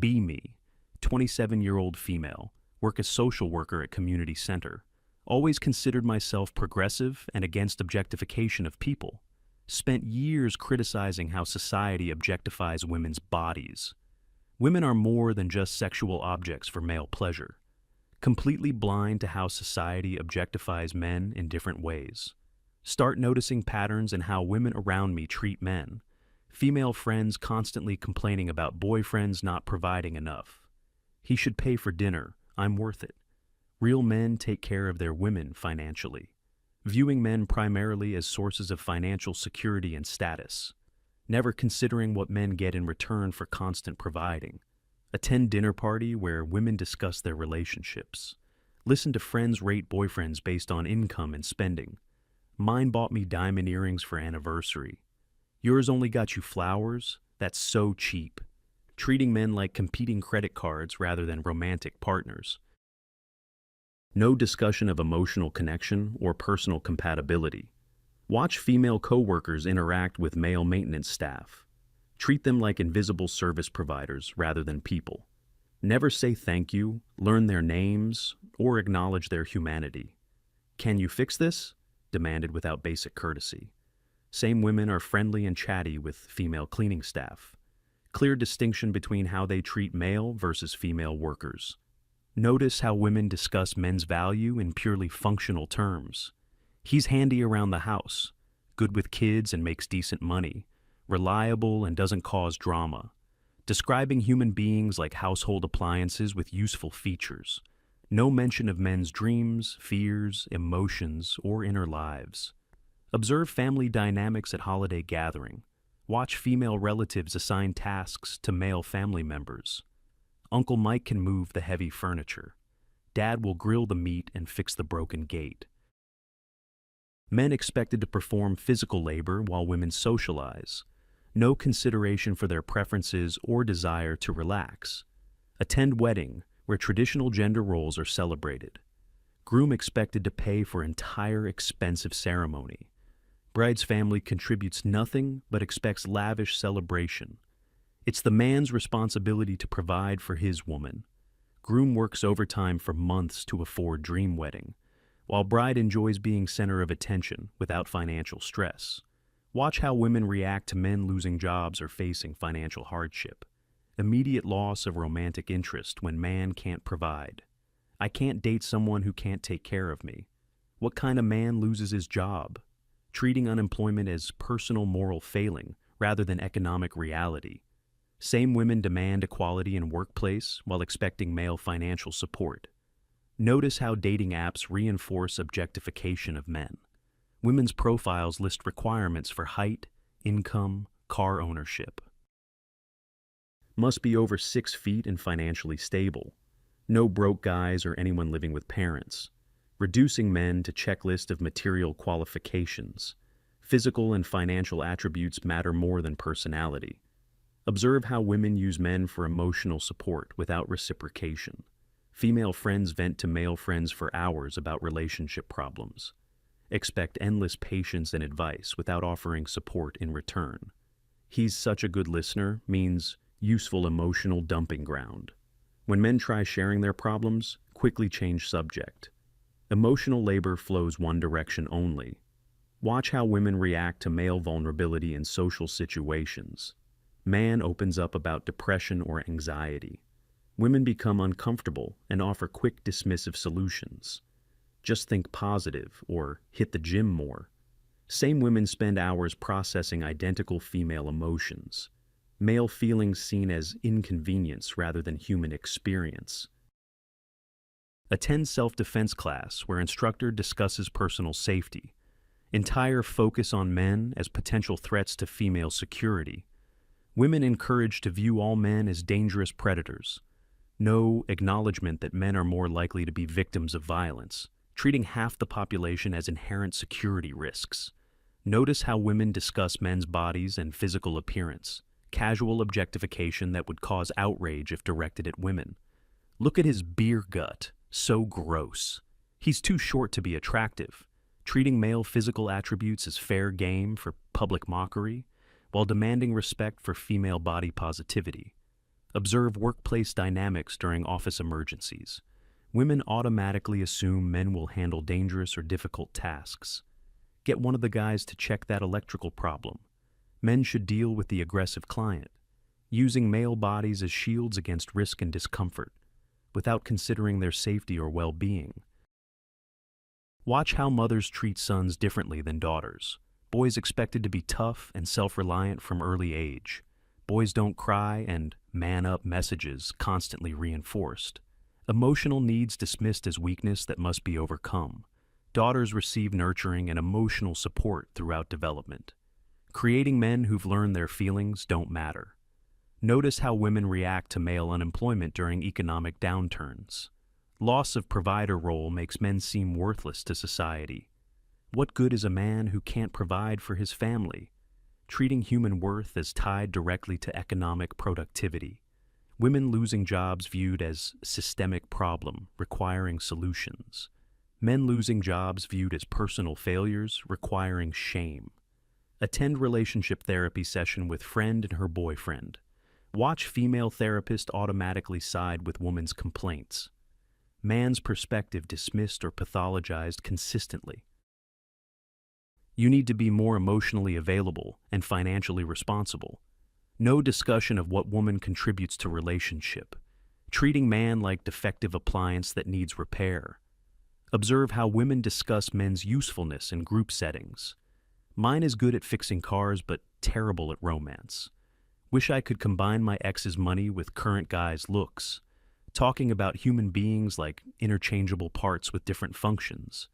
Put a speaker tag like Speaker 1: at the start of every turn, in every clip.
Speaker 1: Be Me, 27-year-old female, work as social worker at community center. Always considered myself progressive and against objectification of people. Spent years criticizing how society objectifies women's bodies. Women are more than just sexual objects for male pleasure. Completely blind to how society objectifies men in different ways. Start noticing patterns in how women around me treat men. Female friends constantly complaining about boyfriends not providing enough. He should pay for dinner, I'm worth it. Real men take care of their women financially. Viewing men primarily as sources of financial security and status. Never considering what men get in return for constant providing. Attend dinner party where women discuss their relationships. Listen to friends rate boyfriends based on income and spending. Mine bought me diamond earrings for anniversary. Yours only got you flowers? That's so cheap. Treating men like competing credit cards rather than romantic partners. No discussion of emotional connection or personal compatibility. Watch female coworkers interact with male maintenance staff. Treat them like invisible service providers rather than people. Never say thank you, learn their names, or acknowledge their humanity. Can you fix this? Demanded without basic courtesy. Same women are friendly and chatty with female cleaning staff. Clear distinction between how they treat male versus female workers. Notice how women discuss men's value in purely functional terms. He's handy around the house, good with kids and makes decent money, reliable and doesn't cause drama. Describing human beings like household appliances with useful features. No mention of men's dreams, fears, emotions, or inner lives. Observe family dynamics at holiday gathering. Watch female relatives assign tasks to male family members. Uncle Mike can move the heavy furniture. Dad will grill the meat and fix the broken gate. Men expected to perform physical labor while women socialize. No consideration for their preferences or desire to relax. Attend wedding, where traditional gender roles are celebrated. Groom expected to pay for entire expensive ceremony. Bride's family contributes nothing but expects lavish celebration. It's the man's responsibility to provide for his woman. Groom works overtime for months to afford dream wedding, while bride enjoys being center of attention without financial stress. Watch how women react to men losing jobs or facing financial hardship. Immediate loss of romantic interest when man can't provide. I can't date someone who can't take care of me. What kind of man loses his job? Treating unemployment as personal moral failing rather than economic reality. Same women demand equality in workplace while expecting male financial support. Notice how dating apps reinforce objectification of men. Women's profiles list requirements for height, income, car ownership. Must be over 6 feet and financially stable. No broke guys or anyone living with parents. Reducing men to checklist of material qualifications. Physical and financial attributes matter more than personality. Observe how women use men for emotional support without reciprocation. Female friends vent to male friends for hours about relationship problems. Expect endless patience and advice without offering support in return. He's such a good listener means useful emotional dumping ground. When men try sharing their problems, quickly change subject. Emotional labor flows one direction only. Watch how women react to male vulnerability in social situations. Man opens up about depression or anxiety. Women become uncomfortable and offer quick dismissive solutions. Just think positive or hit the gym more. Same women spend hours processing identical female emotions. Male feelings seen as inconvenience rather than human experience. Attend self-defense class where instructor discusses personal safety. Entire focus on men as potential threats to female security. Women encouraged to view all men as dangerous predators. No acknowledgement that men are more likely to be victims of violence, treating half the population as inherent security risks. Notice how women discuss men's bodies and physical appearance, casual objectification that would cause outrage if directed at women. Look at his beer gut, so gross. He's too short to be attractive, treating male physical attributes as fair game for public mockery, while demanding respect for female body positivity. Observe workplace dynamics during office emergencies. Women automatically assume men will handle dangerous or difficult tasks. Get one of the guys to check that electrical problem. Men should deal with the aggressive client, using male bodies as shields against risk and discomfort, without considering their safety or well-being. Watch how mothers treat sons differently than daughters. Boys expected to be tough and self-reliant from early age. Boys don't cry and man up messages constantly reinforced. Emotional needs dismissed as weakness that must be overcome. Daughters receive nurturing and emotional support throughout development. Creating men who've learned their feelings don't matter. Notice how women react to male unemployment during economic downturns. Loss of provider role makes men seem worthless to society. What good is a man who can't provide for his family? Treating human worth as tied directly to economic productivity. Women losing jobs viewed as systemic problem requiring solutions. Men losing jobs viewed as personal failures requiring shame. Attend relationship therapy session with friend and her boyfriend. Watch female therapist automatically side with woman's complaints. Man's perspective dismissed or pathologized consistently. You need to be more emotionally available and financially responsible. No discussion of what woman contributes to relationship. Treating man like defective appliance that needs repair. Observe how women discuss men's usefulness in group settings. Mine is good at fixing cars but terrible at romance. Wish I could combine my ex's money with current guy's looks. Talking about human beings like interchangeable parts with different functions.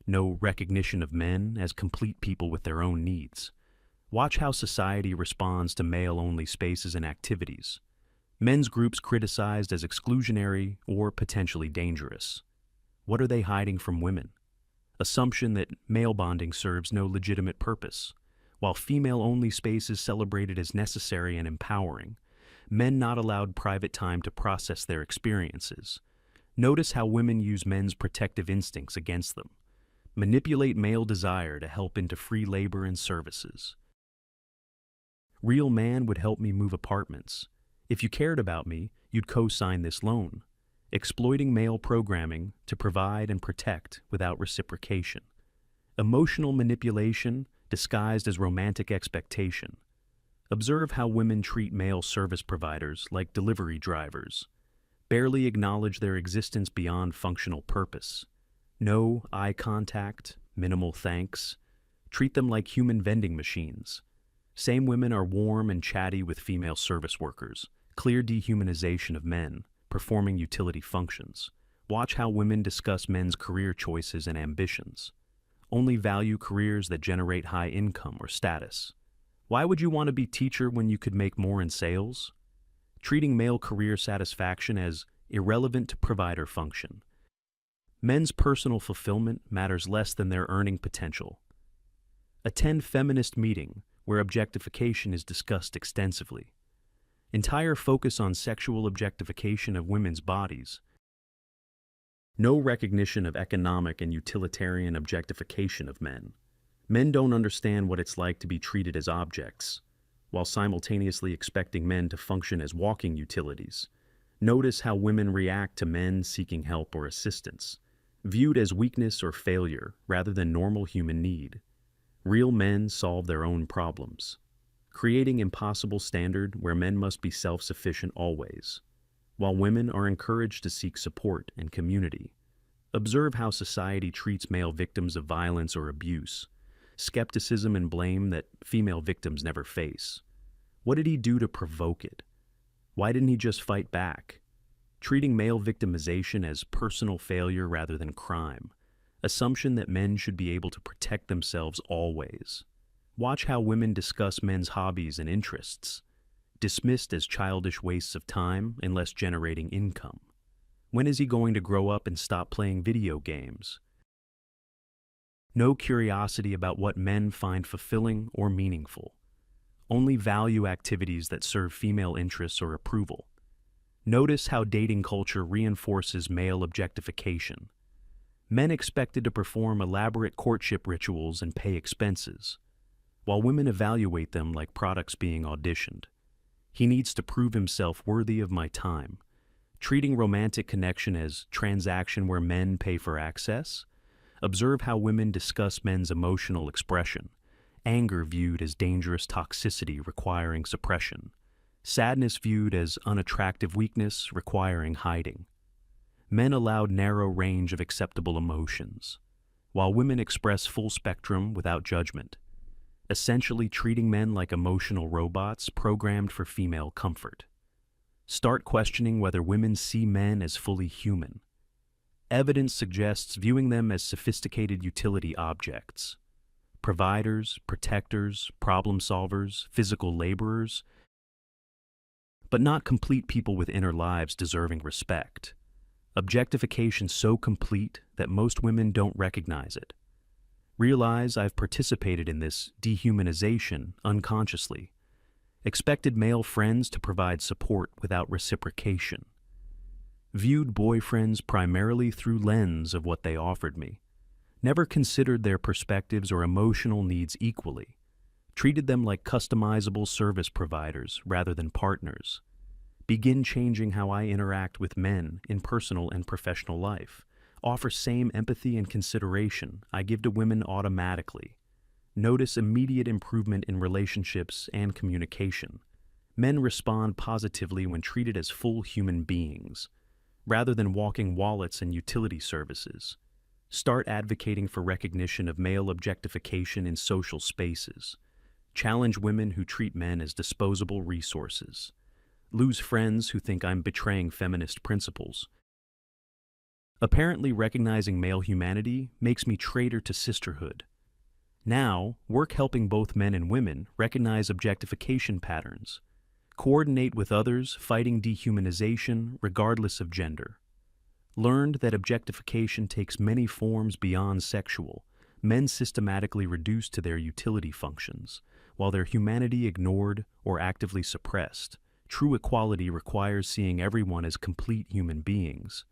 Speaker 1: No recognition of men as complete people with their own needs. Watch how society responds to male-only spaces and activities. Men's groups criticized as exclusionary or potentially dangerous. What are they hiding from women? Assumption that male bonding serves no legitimate purpose, while female-only spaces celebrated as necessary and empowering. Men not allowed private time to process their experiences. Notice how women use men's protective instincts against them. Manipulate male desire to help into free labor and services. Real man would help me move apartments. If you cared about me, you'd co-sign this loan. Exploiting male programming to provide and protect without reciprocation. Emotional manipulation disguised as romantic expectation. Observe how women treat male service providers like delivery drivers. Barely acknowledge their existence beyond functional purpose. No eye contact, minimal thanks. Treat them like human vending machines. Same women are warm and chatty with female service workers. Clear dehumanization of men, performing utility functions. Watch how women discuss men's career choices and ambitions. Only value careers that generate high income or status. Why would you want to be teacher when you could make more in sales? Treating male career satisfaction as irrelevant to provider function. Men's personal fulfillment matters less than their earning potential. Attend feminist meeting where objectification is discussed extensively. Entire focus on sexual objectification of women's bodies. No recognition of economic and utilitarian objectification of men. Men don't understand what it's like to be treated as objects, while simultaneously expecting men to function as walking utilities. Notice how women react to men seeking help or assistance, viewed as weakness or failure rather than normal human need. Real men solve their own problems, creating impossible standard where men must be self-sufficient always, while women are encouraged to seek support and community. Observe how society treats male victims of violence or abuse, skepticism and blame that female victims never face. What did he do to provoke it? Why didn't he just fight back? Treating male victimization as personal failure rather than crime. Assumption that men should be able to protect themselves always. Watch how women discuss men's hobbies and interests, dismissed as childish wastes of time unless generating income. When is he going to grow up and stop playing video games? No curiosity about what men find fulfilling or meaningful. Only value activities that serve female interests or approval. Notice how dating culture reinforces male objectification. Men expected to perform elaborate courtship rituals and pay expenses, while women evaluate them like products being auditioned. He needs to prove himself worthy of my time. Treating romantic connection as transaction where men pay for access. Observe how women discuss men's emotional expression. Anger viewed as dangerous toxicity requiring suppression. Sadness viewed as unattractive weakness requiring hiding. Men allowed narrow range of acceptable emotions, while women express full spectrum without judgment, essentially treating men like emotional robots programmed for female comfort. Start questioning whether women see men as fully human. Evidence suggests viewing them as sophisticated utility objects. Providers, protectors, problem solvers, physical laborers, but not complete people with inner lives deserving respect. Objectification so complete that most women don't recognize it. Realize I've participated in this dehumanization unconsciously. Expected male friends to provide support without reciprocation. Viewed boyfriends primarily through lens of what they offered me. Never considered their perspectives or emotional needs equally. Treated them like customizable service providers rather than partners. Begin changing how I interact with men in personal and professional life. Offer same empathy and consideration I give to women automatically. Notice immediate improvement in relationships and communication. Men respond positively when treated as full human beings, rather than walking wallets and utility services. Start advocating for recognition of male objectification in social spaces. Challenge women who treat men as disposable resources. Lose friends who think I'm betraying feminist principles. Apparently recognizing male humanity makes me traitor to sisterhood. Now, work helping both men and women recognize objectification patterns. Coordinate with others fighting dehumanization regardless of gender. Learned that objectification takes many forms beyond sexual, men systematically reduced to their utility functions, while their humanity ignored or actively suppressed. True equality requires seeing everyone as complete human beings.